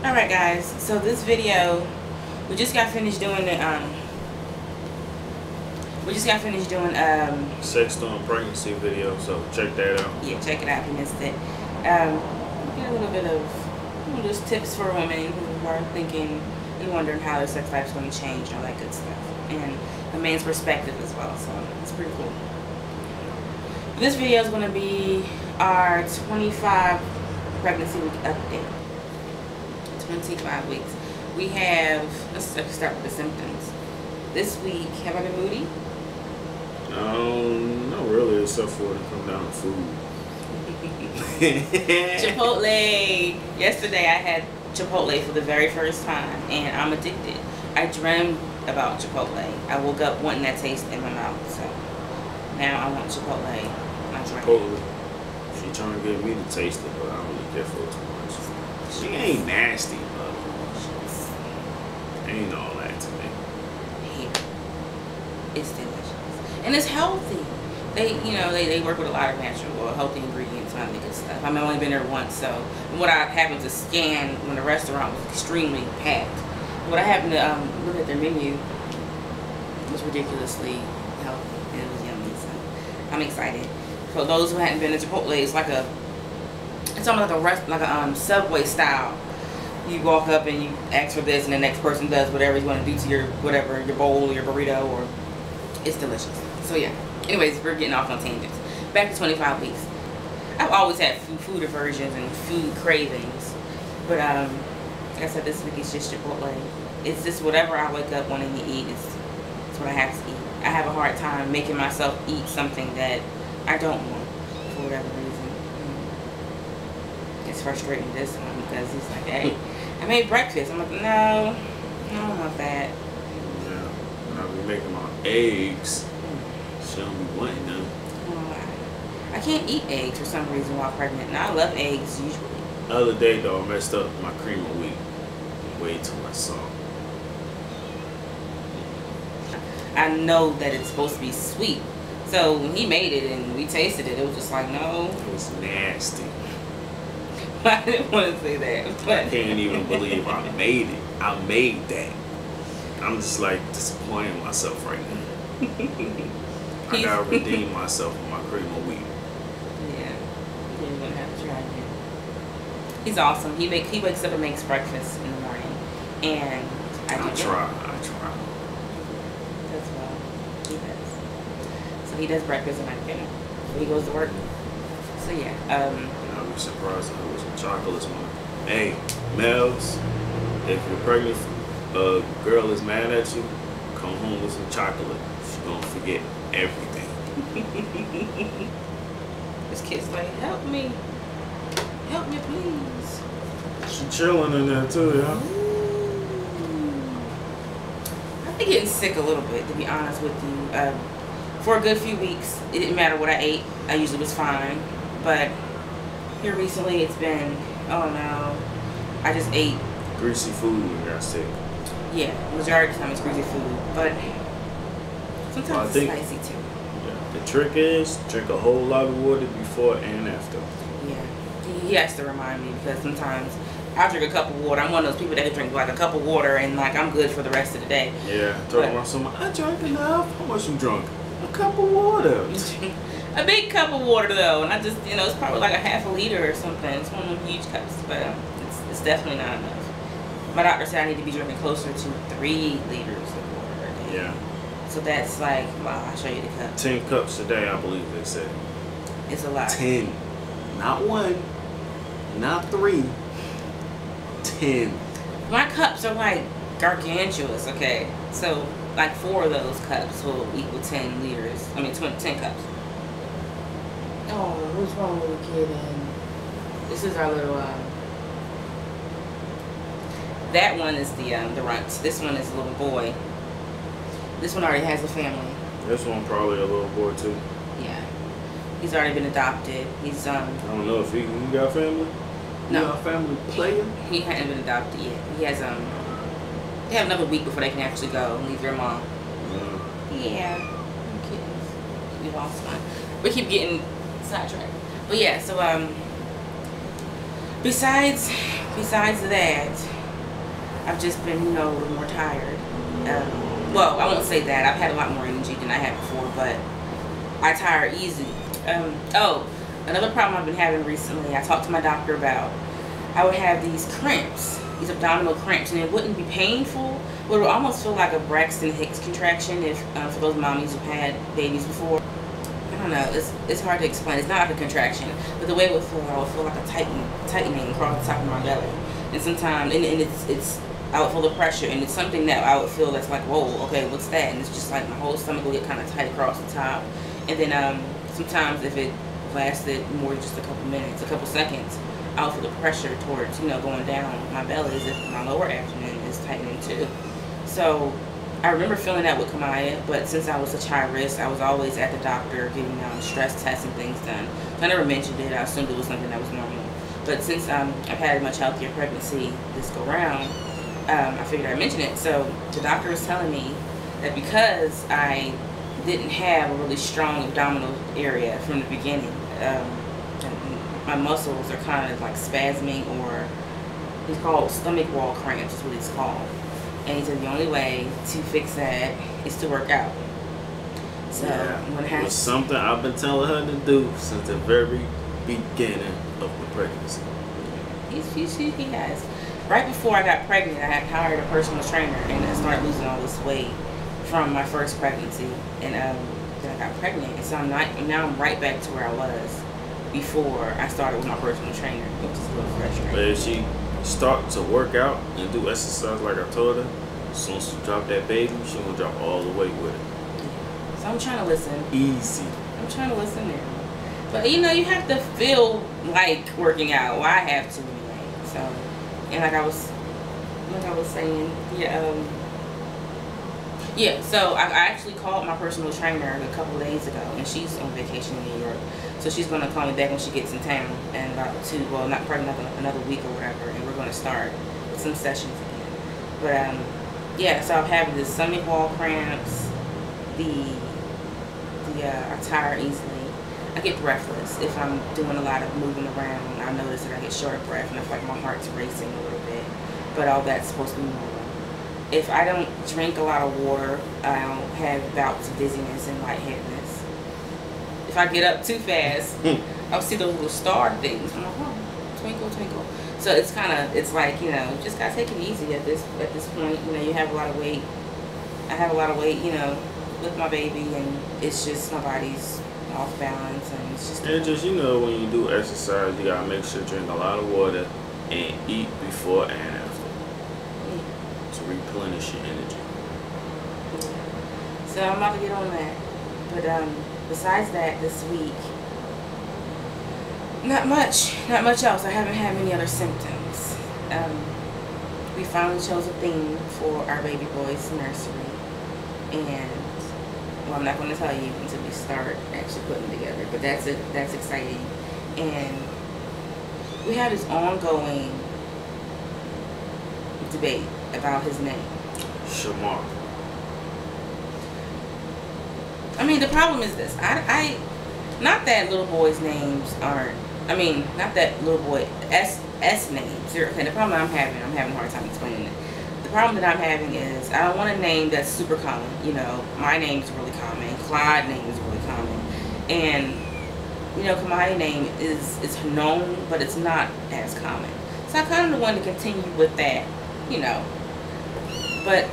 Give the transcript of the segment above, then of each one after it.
Alright guys, so this video, we just got finished doing the, sex on pregnancy video, so check that out. yeah, check it out if you missed it. Get a little bit of just tips for women who are thinking and wondering how their sex life is going to change and all that good stuff. And a man's perspective as well, so it's pretty cool. This video is going to be our 25 pregnancy week update. 25 weeks. We have, let's start with the symptoms. This week, have I been moody? Not really, except for to come down to food. Chipotle. Yesterday I had Chipotle for the very first time, and I'm addicted. I dreamed about Chipotle. I woke up wanting that taste in my mouth, so now I want Chipotle. I'm Chipotle. She trying to get me to taste it, but I don't really care for it too much. She ain't nasty, but ain't all that to me. Here, it's delicious and it's healthy. They work with a lot of natural or healthy ingredients and all that good stuff. I've only been there once, so what I happened to scan when the restaurant was extremely packed. What I happened to look at their menu was ridiculously healthy and it was yummy. So I'm excited. For those who hadn't been to Chipotle, it's almost like a Subway style. You walk up and you ask for this, and the next person does whatever he's going to do to your bowl or your burrito, or it's delicious. So yeah. Anyways, we're getting off on tangents. Back to 25 weeks. I've always had food aversions and food cravings, but like I said, this week it's just Chipotle. It's just whatever I wake up wanting to eat. It's what I have to eat. I have a hard time making myself eat something that I don't want for whatever reason. It's frustrating this one because he's like, hey, I made breakfast. I'm like, no, I don't want that. Yeah, when I be making my eggs, she don't be wanting them. I can't eat eggs for some reason while pregnant, and I love eggs usually. The other day though, I messed up my cream of wheat. Way too much salt. I know that it's supposed to be sweet. So when he made it and we tasted it, it was just like, no. It was nasty. I didn't want to say that. But I can't even believe I made it. I made that. I'm just like disappointing myself right now. I gotta redeem myself with my cream of wheat. Yeah. You're gonna have to try again. He's awesome. He wakes up and makes breakfast in the morning. And I try. That's well. He does. So he does breakfast and I dinner. So he goes to work. So yeah. I'll be surprised if it was some chocolate this morning. Hey, males, if you're pregnant, a girl is mad at you, come home with some chocolate. She's gonna forget everything. This kid's like, help me please. She chilling in there too, yeah. I've been getting sick a little bit, to be honest with you. For a good few weeks, it didn't matter what I ate. I usually was fine. But here recently it's been, oh no, I just ate greasy food when you got sick. Yeah, majority of the time it's greasy food, but sometimes it's spicy too. Yeah, the trick is drink a whole lot of water before and after. Yeah, he has to remind me because sometimes I'll drink a cup of water. I'm one of those people that can drink like a cup of water and like I'm good for the rest of the day. Yeah, talking about someone, I drank enough. How much you drunk? A cup of water. A big cup of water though, and I just, it's probably like a half a liter or something. It's one of them huge cups, but it's definitely not enough. My doctor said I need to be drinking closer to 3 liters of water a day. Yeah. So that's like, wow, I'll show you the cup. 10 cups a day, I believe they said. It's a lot. 10. Not 1, not 3. 10. My cups are like gargantuous, okay? So like 4 of those cups will equal 10 liters. I mean, 10 cups. Oh, what's wrong with the kid? This is our little, that one is the runt. This one is a little boy. This one already has a family. This one probably a little boy too. Yeah. He's already been adopted. He's, I don't know if he got family? No. You got family player? He hadn't been adopted yet. He has, they have another week before they can actually go and leave their mom. Yeah. Kittens. We lost one. We keep getting sidetracked. But yeah, so besides besides that, I've just been, you know, a little more tired. Well, I won't say that. I've had a lot more energy than I had before, but I tire easy. Oh, another problem I've been having recently, I talked to my doctor about, I would have these cramps, these abdominal cramps, and it wouldn't be painful, but it would almost feel like a Braxton Hicks contraction if for those mommies who've had babies before. I don't know, it's hard to explain. It's not like a contraction, but the way it would feel, I would feel like a tightening across the top of my belly. And sometimes, and it's I would feel the pressure, and it's something that I would feel that's like, whoa, okay, what's that? And it's just like my whole stomach will get kind of tight across the top. And then sometimes if it lasted more than just a couple minutes, a couple seconds, I would feel the pressure towards, you know, going down my belly as if my lower abdomen is tightening too. So I remember feeling that with Kamaya, but since I was such high risk, I was always at the doctor getting stress tests and things done. So I never mentioned it. I assumed it was something that was normal. But since I've had a much healthier pregnancy this go round, I figured I'd mention it. So the doctor was telling me that because I didn't have a really strong abdominal area from the beginning, my muscles are kind of like spasming, or it's called stomach wall cramps is what it's called. And he said the only way to fix that is to work out. So I'm gonna have something I've been telling her to do since the very beginning of the pregnancy. He has. Right before I got pregnant, I had hired a personal trainer, and I started losing all this weight from my first pregnancy. And then I got pregnant, and so now I'm right back to where I was before I started with my personal trainer, which is a little frustrating. But if she start to work out and do exercise like I told her, as soon as she drop that baby, she gonna drop all the weight with it. So I'm trying to listen. Easy. I'm trying to listen now. But you know, you have to feel like working out. Well, I have to anyway. So, and like I was saying, so I actually called my personal trainer a couple of days ago, and she's on vacation in New York. So she's going to call me back when she gets in town, and about another week or whatever, and we're going to start with some sessions again. But so I'm having the stomach wall cramps, I tire easily. I get breathless if I'm doing a lot of moving around. I notice that I get short of breath, and I feel like my heart's racing a little bit. But all that's supposed to be normal. If I don't drink a lot of water, I don't have bouts of dizziness and lightheadedness. If I get up too fast, I'll see those little star things. I'm like, oh, twinkle, twinkle. So it's like, you know, just gotta take it easy at this point. You know, you have a lot of weight. I have a lot of weight, you know, with my baby, and it's just my body's off balance, and it's just. And just, you know, when you do exercise, you gotta make sure to drink a lot of water and eat before and after to replenish your energy. So I'm about to get on that, but besides that, this week, not much else. I haven't had many other symptoms. We finally chose a theme for our baby boy's nursery, and well, I'm not going to tell you until we start actually putting it together, but that's exciting. And we have this ongoing debate about his name. Shamar. I mean, the problem is this. Not that little boys' names aren't, not that little boy S names. Okay, the problem I'm having a hard time explaining it. The problem that I'm having is I don't want a name that's super common. You know, my name's really common. Clyde's name is really common. And, you know, Kamaya's name is known, but it's not as common. So I kind of want to continue with that, you know. But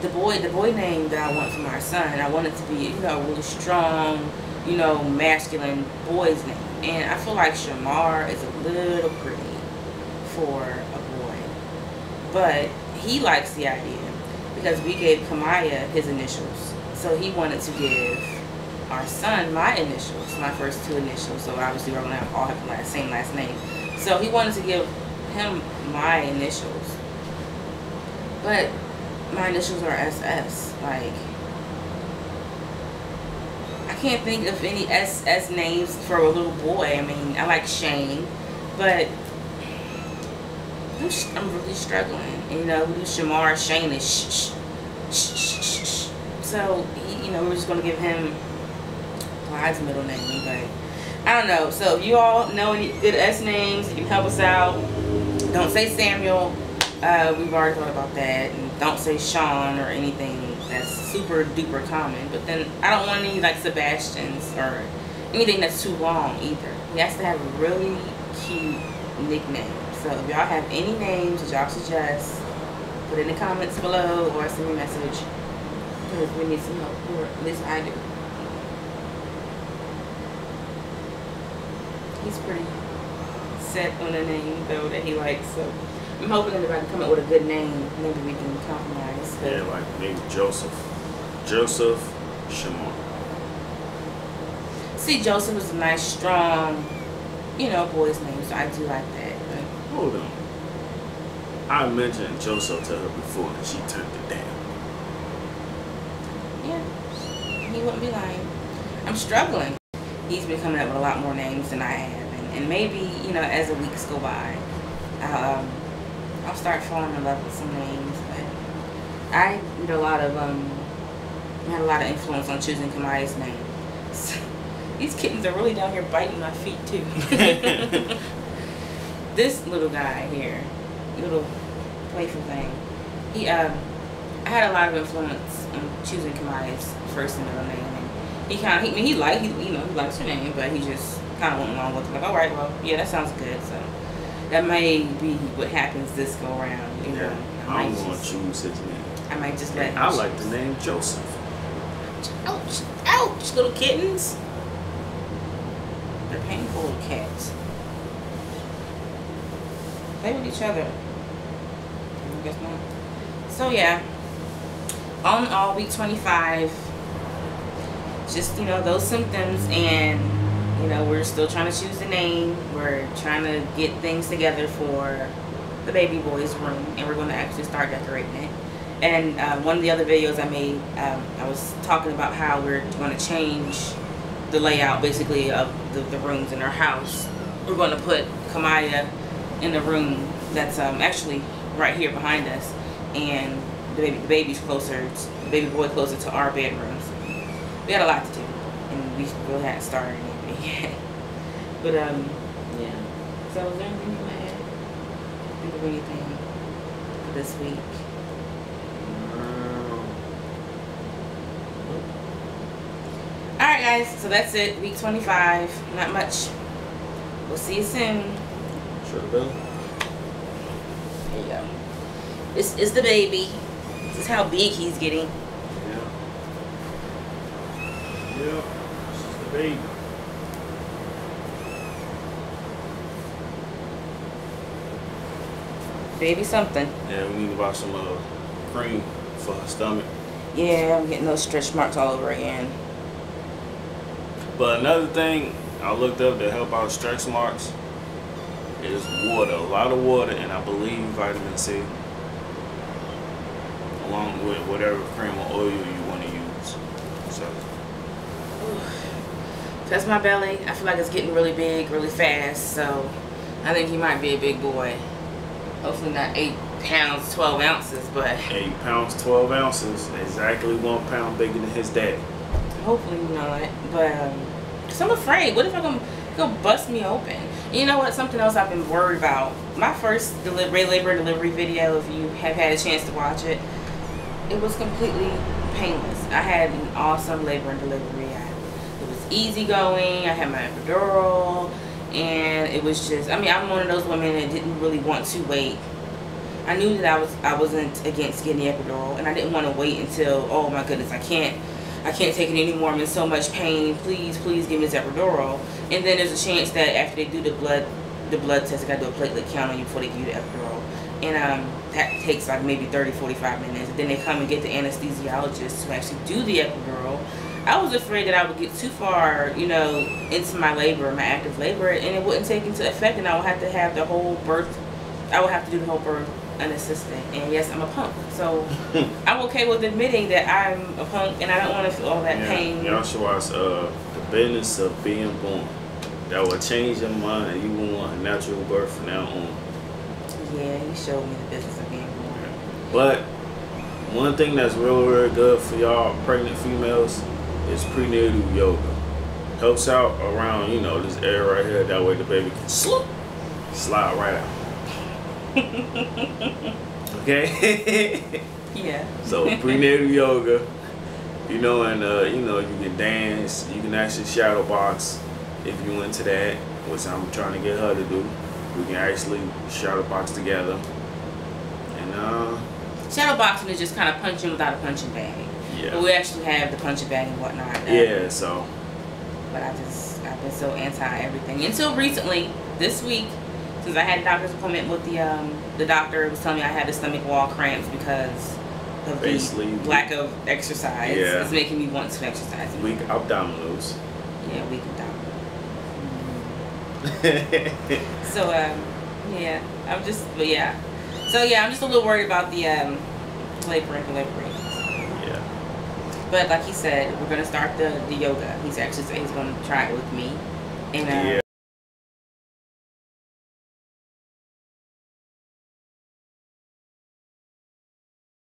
the boy name that I want for my son, I want it to be, you know, really strong, you know, masculine boy's name. And I feel like Shamar is a little pretty for a boy. But he likes the idea because we gave Kamaya his initials. So he wanted to give our son my initials, my first two initials. So obviously we're going to all have the same last name. So he wanted to give him my initials. But my initials are SS. Like, I can't think of any SS names for a little boy. I mean, I like Shane, but I'm really struggling. And, you know, we do Shamar, Shane is shh. So, you know, we're just going to give him Clyde's middle name. But I don't know. So if you all know any good S names, you can help us out. Don't say Samuel. We've already thought about that. And don't say Sean or anything that's super duper common. But then I don't want any like Sebastians or anything that's too long either. He has to have a really cute nickname. So if y'all have any names that y'all suggest, put it in the comments below or send me a message. Because we need some help, or at least I do. He's pretty set on a name though that he likes, so I'm hoping everybody can come up with a good name. Maybe we can compromise. Yeah, like maybe Joseph Shimon. See, Joseph is a nice, strong, you know, boy's name, so I do like that. But Hold on. I mentioned Joseph to her before and she turned it down. yeah, he wouldn't be lying. I'm struggling. He's been coming up with a lot more names than I have, and maybe, you know, as the weeks go by, I'll start falling in love with some names. But I did a lot of had a lot of influence on choosing Kamaya's name. So, these kittens are really down here biting my feet too. This little guy here, little playful thing, I had a lot of influence on choosing Kamaya's first and middle name. He kind of, he likes her name, but he just kind of went along with it. Like, all right, well, yeah, that sounds good. So that may be what happens this go around. You know, I'm going to choose his name. I might just let him I like the name Joseph. Ouch, ouch, little kittens. They're painful little cats. Play with each other. I guess not. So yeah, all in all, week 25. Just, you know, those symptoms, and you know, we're still trying to choose the name. We're trying to get things together for the baby boy's room, and we're going to actually start decorating it. And one of the other videos I made, I was talking about how we're going to change the layout basically of the rooms in our house. We're going to put Kamaya in the room that's actually right here behind us, and the baby boy closer to our bedrooms. We had a lot to do, and we really hadn't started anything yet. But yeah. So is there anything you want to add? Think of anything for this week? Alright guys, so that's it. Week 25. Not much. We'll see you soon. Sure will. There you go. This is the baby. This is how big he's getting. Yep, this is the baby. Baby something. Yeah, we need to buy some cream for her stomach. Yeah, I'm getting those stretch marks all over again. But another thing I looked up to help out stretch marks is water. A lot of water, and I believe vitamin C, along with whatever cream or oil you want to use. So. That's my belly. I feel like it's getting really big, really fast. So I think he might be a big boy. Hopefully not 8 pounds, 12 ounces, but 8 pounds, 12 ounces. Exactly 1 pound bigger than his daddy. Hopefully not. But cause I'm afraid. What if he'll bust me open? You know what? Something else I've been worried about. My first labor and delivery video, if you have had a chance to watch it, it was completely painless. I had an awesome labor and delivery. It was easygoing. I had my epidural, and it was just, I mean, I'm one of those women that didn't really want to wait. I knew that I wasn't against getting the epidural, and I didn't want to wait until, oh my goodness, I can't take it anymore. I'm in so much pain. Please give me this epidural. And then there's a chance that after they do the blood test, they gotta do a platelet count on you before they give you the epidural. And that takes like maybe 30-45 minutes. And then they come and get the anesthesiologist to actually do the epidural. I was afraid that I would get too far, you know, into my labor, my active labor, and it wouldn't take into effect, and I would have to have the whole birth. I would have to do the whole birth unassisted. And yes, I'm a punk, so I'm okay with admitting that I'm a punk, and I don't want to feel all that pain. Y'all should watch the business of being born. That will change your mind. You will want a natural birth from now on. Yeah, he showed me the business of being born. But one thing that's really good for y'all pregnant females is prenatal yoga. Helps out around, you know, this area right here. That way the baby can slide right out. Okay? Yeah. So prenatal yoga, you know, and you know, you can dance, you can actually shadow box if you into that, which I'm trying to get her to do. We can actually shadow box together. And shadow boxing is just kind of punching without a punching bag. yeah. But we actually have the punching bag and whatnot. Yeah, so. But I've been so anti everything until recently. This week, since I had a doctor's appointment with the doctor, was telling me I had the stomach wall cramps because of Basically, the lack of exercise. Yeah. It's making me want to exercise. Weak abdominals. Yeah, weak abdominals. So yeah, I'm just I'm just a little worried about the labor and delivery. Yeah. But like he said, we're gonna start the yoga. He's actually said he's gonna try it with me. And